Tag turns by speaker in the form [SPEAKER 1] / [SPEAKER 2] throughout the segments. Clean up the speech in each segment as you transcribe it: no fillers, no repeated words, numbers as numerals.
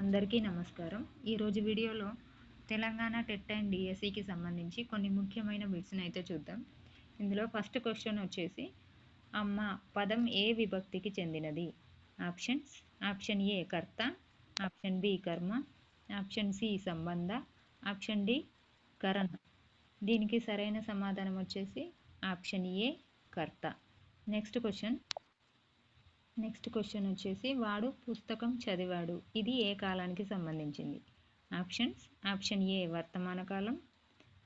[SPEAKER 1] అందరికీ నమస్కారం. ఈరోజు వీడియోలో తెలంగాణ టెట్ అండ్ డిఎస్సికి సంబంధించి కొన్ని ముఖ్యమైన బిట్స్ని అయితే చూద్దాం. ఇందులో ఫస్ట్ క్వశ్చన్ వచ్చేసి అమ్మ పదం ఏ విభక్తికి చెందినది? ఆప్షన్స్: ఆప్షన్ ఏ కర్త, ఆప్షన్ బి కర్మ, ఆప్షన్ సి సంబంధ, ఆప్షన్ డి కరణ. దీనికి సరైన సమాధానం వచ్చేసి ఆప్షన్ ఏ కర్త. నెక్స్ట్ క్వశ్చన్ వచ్చేసి వాడు పుస్తకం చదివాడు ఇది ఏ కాలానికి సంబంధించింది? ఆప్షన్స్: ఆప్షన్ ఏ వర్తమాన కాలం,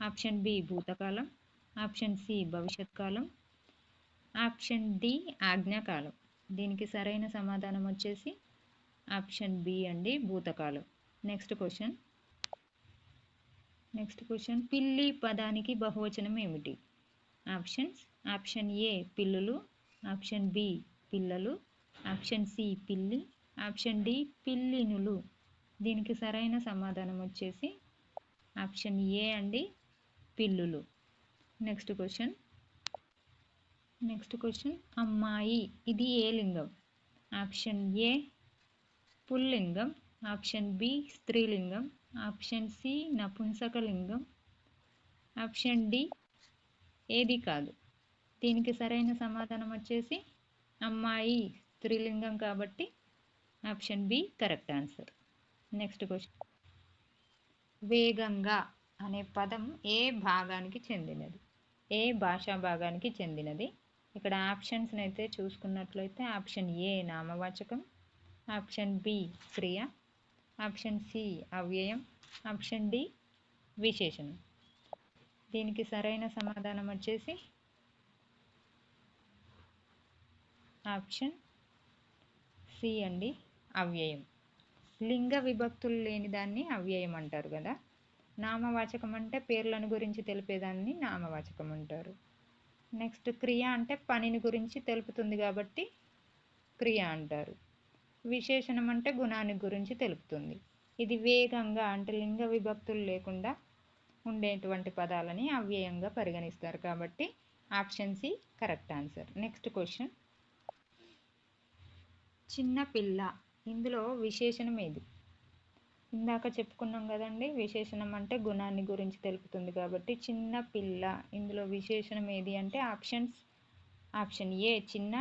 [SPEAKER 1] ఆప్షన్ బి భూతకాలం, ఆప్షన్ సి భవిష్యత్ కాలం, ఆప్షన్ డి ఆజ్ఞాకాలం. దీనికి సరైన సమాధానం వచ్చేసి ఆప్షన్ బి అండి, భూతకాలం. నెక్స్ట్ క్వశ్చన్ పిల్లి పదానికి బహువచనం ఏమిటి? ఆప్షన్స్: ఆప్షన్ ఏ పిల్లులు, ఆప్షన్ బి పిల్లలు, ఆప్షన్ సి పిల్లి, ఆప్షన్ డి పిల్లినులు. దీనికి సరైన సమాధానం వచ్చేసి ఆప్షన్ ఏ అండి, పిల్లులు. నెక్స్ట్ క్వశ్చన్ అమ్మాయి ఇది ఏ లింగం? ఆప్షన్ ఏ పుల్లింగం, ఆప్షన్ బి స్త్రీలింగం, ఆప్షన్ సి నపుంసకలింగం, ఆప్షన్ డి ఏది కాదు. దీనికి సరైన సమాధానం వచ్చేసి అమ్మాయి స్త్రీలింగం కాబట్టి option B correct answer. Next question వేగంగా అనే పదం ఏ భాగానికి చెందినది? ఏ భాషా భాగానికి చెందినది? ఇక్కడ ఆప్షన్స్ని అయితే చూసుకున్నట్లయితే ఆప్షన్ ఏ నామవాచకం, ఆప్షన్ బి క్రియ, ఆప్షన్ సి అవ్యయం, ఆప్షన్ డి విశేషణం. దీనికి సరైన సమాధానం వచ్చేసి ఆప్షన్ సి అండి, అవ్యయం. లింగ విభక్తులు లేని దాన్ని అవ్యయం అంటారు కదా. నామవాచకం అంటే పేర్లను గురించి తెలిపేదాన్ని నామవాచకం అంటారు. నెక్స్ట్ క్రియ అంటే పనిని గురించి తెలుపుతుంది కాబట్టి క్రియ అంటారు. విశేషణం అంటే గుణాన్ని గురించి తెలుపుతుంది. ఇది వేగంగా అంటే లింగ విభక్తులు లేకుండా ఉండేటువంటి పదాలని అవ్యయంగా పరిగణిస్తారు కాబట్టి option C correct answer. Next question చిన్న పిల్ల ఇందులో విశేషణం ఏది? ఇందాక చెప్పుకున్నాం కదండి, విశేషణం అంటే గుణాన్ని గురించి తెలుపుతుంది కాబట్టి చిన్న పిల్ల. ఇందులో విశేషణం ఏది అంటే ఆప్షన్ ఏ చిన్న,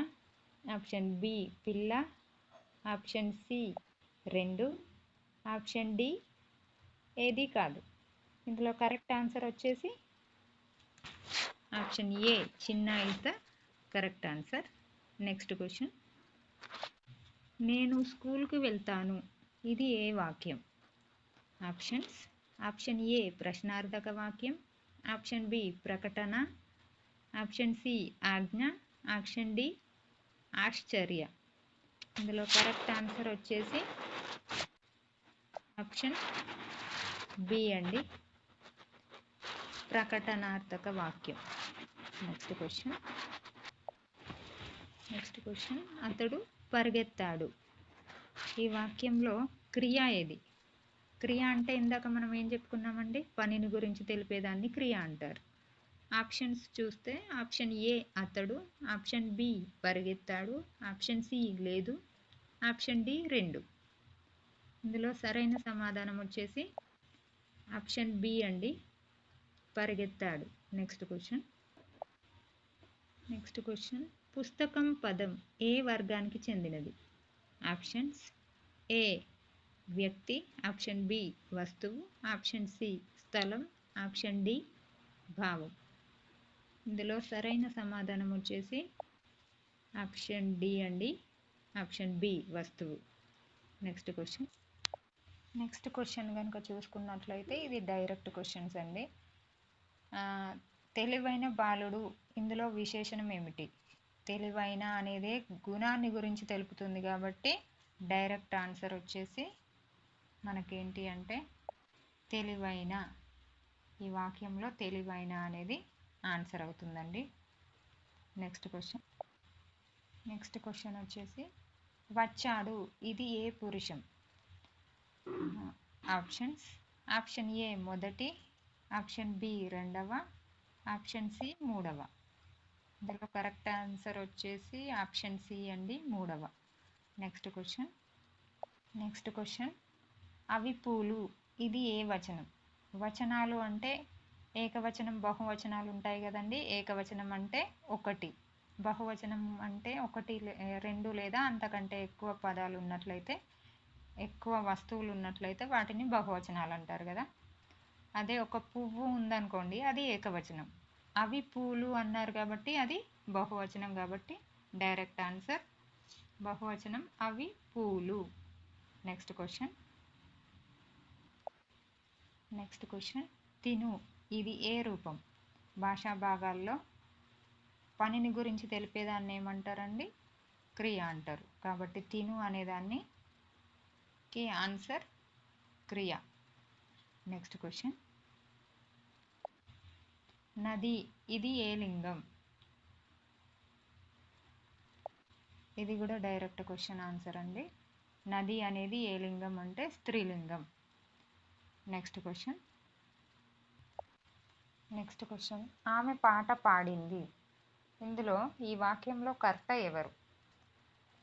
[SPEAKER 1] ఆప్షన్ బి పిల్ల, ఆప్షన్ సి రెండు, ఆప్షన్ డి ఏది కాదు. ఇందులో కరెక్ట్ ఆన్సర్ వచ్చేసి ఆప్షన్ ఏ చిన్న is the correct answer. Next question నేను స్కూల్కి వెళ్తాను ఇది ఏ వాక్యం? ఆప్షన్స్: ఆప్షన్ ఏ ప్రశ్నార్థక వాక్యం, ఆప్షన్ బి ప్రకటన, ఆప్షన్ సి ఆజ్ఞ, ఆప్షన్ డి ఆశ్చర్య. ఇందులో కరెక్ట్ ఆన్సర్ వచ్చేసి ఆప్షన్ బి అండి, ప్రకటనార్థక వాక్యం. నెక్స్ట్ క్వశ్చన్ అతడు పరిగెత్తాడు ఈ వాక్యంలో క్రియ ఏది? క్రియ అంటే ఇందాక మనం ఏం చెప్పుకున్నామండి, పనిని గురించి తెలిపేదాన్ని క్రియ అంటారు. ఆప్షన్స్ చూస్తే ఆప్షన్ ఏ అతడు, ఆప్షన్ బి పరిగెత్తాడు, ఆప్షన్ సి లేదు, ఆప్షన్ డి రెండు. ఇందులో సరైన సమాధానం వచ్చేసి ఆప్షన్ బి అండి, పరిగెత్తాడు. నెక్స్ట్ క్వశ్చన్ పుస్తకం పదం ఏ వర్గానికి చెందినది? ఆప్షన్స్: ఏ వ్యక్తి, ఆప్షన్ బి వస్తువు, ఆప్షన్ సి స్థలం, ఆప్షన్ డి భావం. ఇందులో సరైన సమాధానం వచ్చేసి ఆప్షన్ డి అండి, ఆప్షన్ బి వస్తువు. నెక్స్ట్ క్వశ్చన్ కనుక చూసుకున్నట్లయితే ఇది డైరెక్ట్ క్వశ్చన్స్ అండి. తెలివైన బాలుడు ఇందులో విశేషణం ఏమిటి? తెలివైన అనేది గుణాన్ని గురించి తెలుపుతుంది కాబట్టి డైరెక్ట్ ఆన్సర్ వచ్చేసి మనకేంటి అంటే తెలివైన. ఈ వాక్యంలో తెలివైన అనేది ఆన్సర్ అవుతుందండి. నెక్స్ట్ క్వశ్చన్ వచ్చేసి వచ్చాడు ఇది ఏ పురుషం? ఆప్షన్స్: ఆప్షన్ ఏ మొదటి, ఆప్షన్ బి రెండవ, ఆప్షన్ సి మూడవ. ఇందులో కరెక్ట్ ఆన్సర్ వచ్చేసి ఆప్షన్ సి అండి, మూడవ. నెక్స్ట్ క్వశ్చన్ అవి పూలు ఇది ఏ వచనం? వచనాలు అంటే ఏకవచనం బహువచనాలు ఉంటాయి కదండి. ఏకవచనం అంటే ఒకటి, బహువచనం అంటే ఒకటి రెండు లేదా అంతకంటే ఎక్కువ పదాలు ఉన్నట్లయితే, ఎక్కువ వస్తువులు ఉన్నట్లయితే వాటిని బహువచనాలు అంటారు కదా. అదే ఒక పువ్వు ఉందనుకోండి, అది ఏకవచనం. అవి పూలు అన్నారు కాబట్టి అది బహువచనం, కాబట్టి డైరెక్ట్ ఆన్సర్ బహువచనం అవి పూలు. నెక్స్ట్ క్వశ్చన్ తిను ఇది ఏ రూపం? భాషా భాగాల్లో పనిని గురించి తెలిపేదాన్ని ఏమంటారండి? క్రియ అంటారు. కాబట్టి తిను అనేదానికి ఆన్సర్ క్రియ. నెక్స్ట్ క్వశ్చన్ నది ఇది ఏ లింగం? ఇది కూడా డైరెక్ట్ క్వశ్చన్ ఆన్సర్ అండి. నది అనేది ఏ లింగం అంటే స్త్రీలింగం. నెక్స్ట్ క్వశ్చన్ ఆమె పాట పాడింది. ఇందులో ఈ వాక్యంలో కర్త ఎవరు?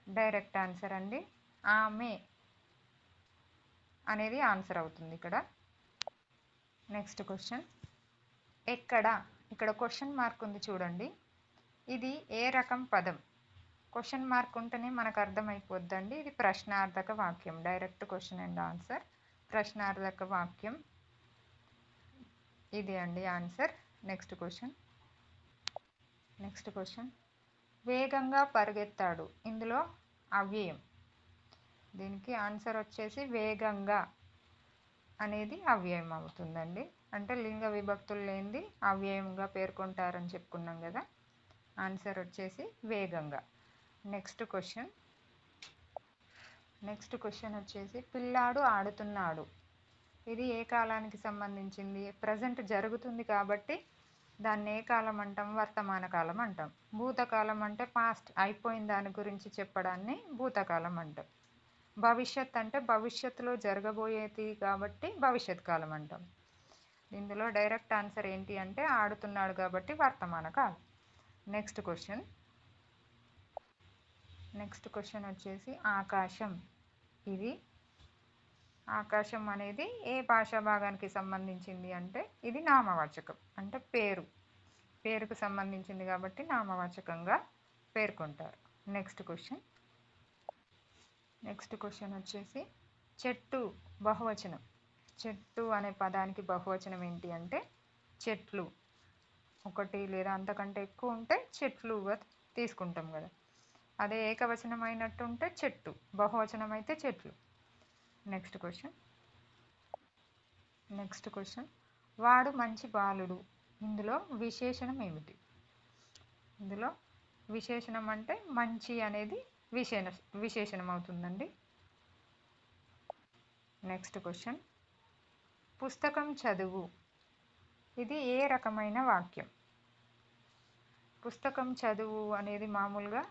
[SPEAKER 1] డైరెక్ట్ ఆన్సర్ అండి. ఆమె అనేది ఆన్సర్ అవుతుంది ఇక్కడ. నెక్స్ట్ క్వశ్చన్ ఇక్కడ క్వశ్చన్ మార్క్ ఉంది చూడండి. ఇది ఏ రకం పదం? క్వశ్చన్ మార్క్ ఉంటేనే మనకు అర్థమైపోద్దండి. ఇది ప్రశ్నార్థక వాక్యం. డైరెక్ట్ క్వశ్చన్ అండ్ ఆన్సర్ ప్రశ్నార్థక వాక్యం ఇది అండి ఆన్సర్. నెక్స్ట్ క్వశ్చన్ వేగంగా పరిగెత్తాడు. ఇందులో అవ్యయం. దీనికి ఆన్సర్ వచ్చేసి వేగంగా అనేది అవ్యయం అవుతుందండి. అంటే లింగ విభక్తులు లేనిది అవ్యయంగా పేర్కొంటారని చెప్పుకున్నాం కదా. ఆన్సర్ వచ్చేసి వేగంగా. నెక్స్ట్ క్వశ్చన్ వచ్చేసి పిల్లాడు ఆడుతున్నాడు. ఇది ఏ కాలానికి సంబంధించింది? ప్రజెంట్ జరుగుతుంది కాబట్టి దాన్ని ఏ కాలం అంటాం? వర్తమాన కాలం అంటాం. భూతకాలం అంటే పాస్ట్, అయిపోయిన దాని గురించి చెప్పడాన్ని భూతకాలం అంటాం. భవిష్యత్ అంటే భవిష్యత్తులో జరగబోయేది కాబట్టి భవిష్యత్ కాలం అంటాం. ఇందులో డైరెక్ట్ ఆన్సర్ ఏంటి అంటే ఆడుతున్నాడు కాబట్టి వర్తమాన కాలం. నెక్స్ట్ క్వశ్చన్ వచ్చేసి ఆకాశం. ఆకాశం అనేది ఏ భాషా భాగానికి సంబంధించింది అంటే ఇది నామవాచకం. అంటే పేరుకు సంబంధించింది కాబట్టి నామవాచకంగా పేర్కొంటారు. నెక్స్ట్ క్వశ్చన్ వచ్చేసి చెట్టు బహువచనం. చెట్టు అనే పదానికి బహువచనం ఏంటి అంటే చెట్లు. ఒకటి లేదా అంతకంటే ఎక్కువ ఉంటే చెట్లుగా తీసుకుంటాం కదా. అదే ఏకవచనం అయినట్టు ఉంటే చెట్టు, బహువచనం అయితే చెట్లు. నెక్స్ట్ క్వశ్చన్ వాడు మంచి బాలుడు. ఇందులో విశేషణం ఏమిటి? ఇందులో విశేషణం అంటే మంచి అనేది విశేషణం అవుతుందండి. నెక్స్ట్ క్వశ్చన్ పుస్తకం చదువు. ఇది ఏ రకమైన వాక్యం? పుస్తకం చదువు అనేది మామూలుగా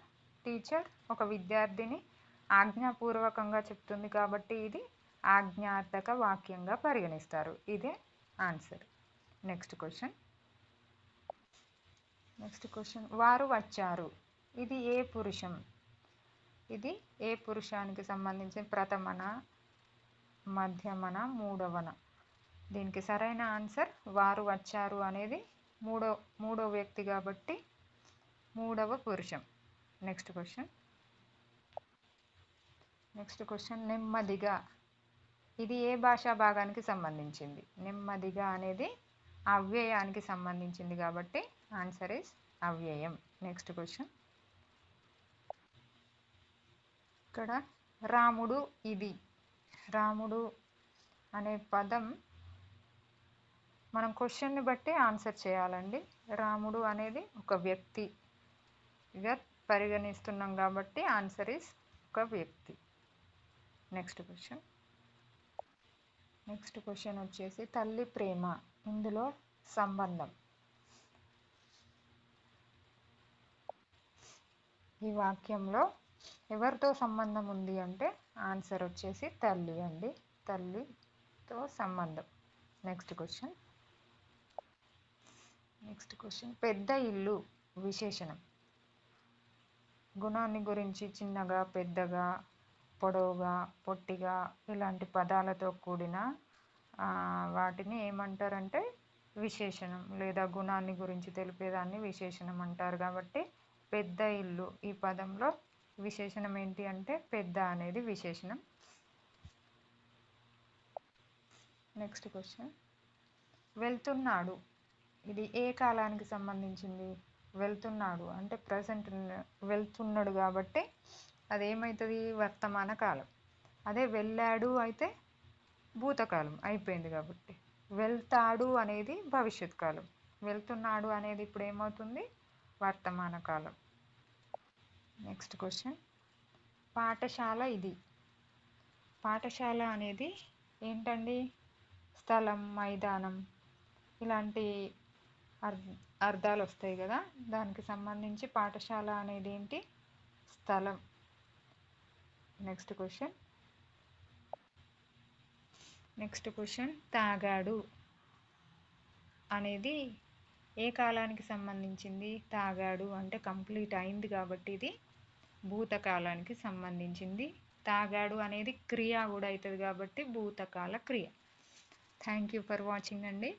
[SPEAKER 1] టీచర్ ఒక విద్యార్థిని ఆజ్ఞాపూర్వకంగా చెప్తుంది కాబట్టి ఇది ఆజ్ఞార్థక వాక్యంగా పరిగణిస్తారు. ఇదే ఆన్సర్. నెక్స్ట్ క్వశ్చన్ వారు వచ్చారు. ఇది ఏ పురుషం? ఇది ఏ పురుషానికి సంబంధించిన ప్రథమన, మధ్యమన, మూడవన? దీనికి సరైన ఆన్సర్ వారు వచ్చారు అనేది మూడో వ్యక్తి కాబట్టి మూడవ పురుషం. నెక్స్ట్ క్వశ్చన్ నెమ్మదిగా. ఇది ఏ భాషా భాగానికి సంబంధించింది? నెమ్మదిగా అనేది అవ్యయానికి సంబంధించింది కాబట్టి ఆన్సర్ ఈస్ అవ్యయం. నెక్స్ట్ క్వశ్చన్ ఇక్కడ రాముడు రాముడు అనే పదం మనం క్వశ్చన్ని బట్టి ఆన్సర్ చేయాలండి. రాముడు అనేది ఒక వ్యక్తిగా పరిగణిస్తున్నాం కాబట్టి ఆన్సర్ ఈస్ ఒక వ్యక్తి. నెక్స్ట్ క్వశ్చన్ వచ్చేసి తల్లి ప్రేమ. ఇందులో సంబంధం. ఈ వాక్యంలో ఎవరితో సంబంధం ఉంది అంటే ఆన్సర్ వచ్చేసి తల్లి అండి. తల్లితో సంబంధం. నెక్స్ట్ క్వశ్చన్ పెద్ద ఇల్లు విశేషణం. గుణాన్ని గురించి చిన్నగా, పెద్దగా, పొడవుగా, పొట్టిగా ఇలాంటి పదాలతో కూడిన వాటిని ఏమంటారంటే విశేషణం, లేదా గుణాన్ని గురించి తెలిపేదాన్ని విశేషణం అంటారు. కాబట్టి పెద్ద ఇల్లు ఈ పదంలో విశేషణం ఏంటి అంటే పెద్ద అనేది విశేషణం. నెక్స్ట్ క్వశ్చన్, వెళ్తున్నాడు ఇది ఏ కాలానికి సంబంధించింది? వెళ్తున్నాడు అంటే ప్రజెంట్ వెళ్తున్నాడు కాబట్టి అదేమవుతుంది? వర్తమాన కాలం. అదే వెళ్ళాడు అయితే భూతకాలం అయిపోయింది కాబట్టి. వెళ్తాడు అనేది భవిష్యత్ కాలం. వెళ్తున్నాడు అనేది ఇప్పుడు ఏమవుతుంది? వర్తమాన కాలం. నెక్స్ట్ క్వశ్చన్, పాఠశాల ఇది. పాఠశాల అనేది ఏంటండి? స్థలం, మైదానం ఇలాంటి అర్థాలు వస్తాయి కదా. దానికి సంబంధించి పాఠశాల అనేది ఏంటి? స్థలం. నెక్స్ట్ క్వశ్చన్, తాగాడు అనేది ఏ కాలానికి సంబంధించింది? తాగాడు అంటే కంప్లీట్ అయింది కాబట్టి ఇది భూతకాలానికి సంబంధించింది. తాగాడు అనేది క్రియ కూడా అవుతుంది కాబట్టి భూతకాల క్రియ. థ్యాంక్ యూ ఫర్ వాచింగ్ అండి.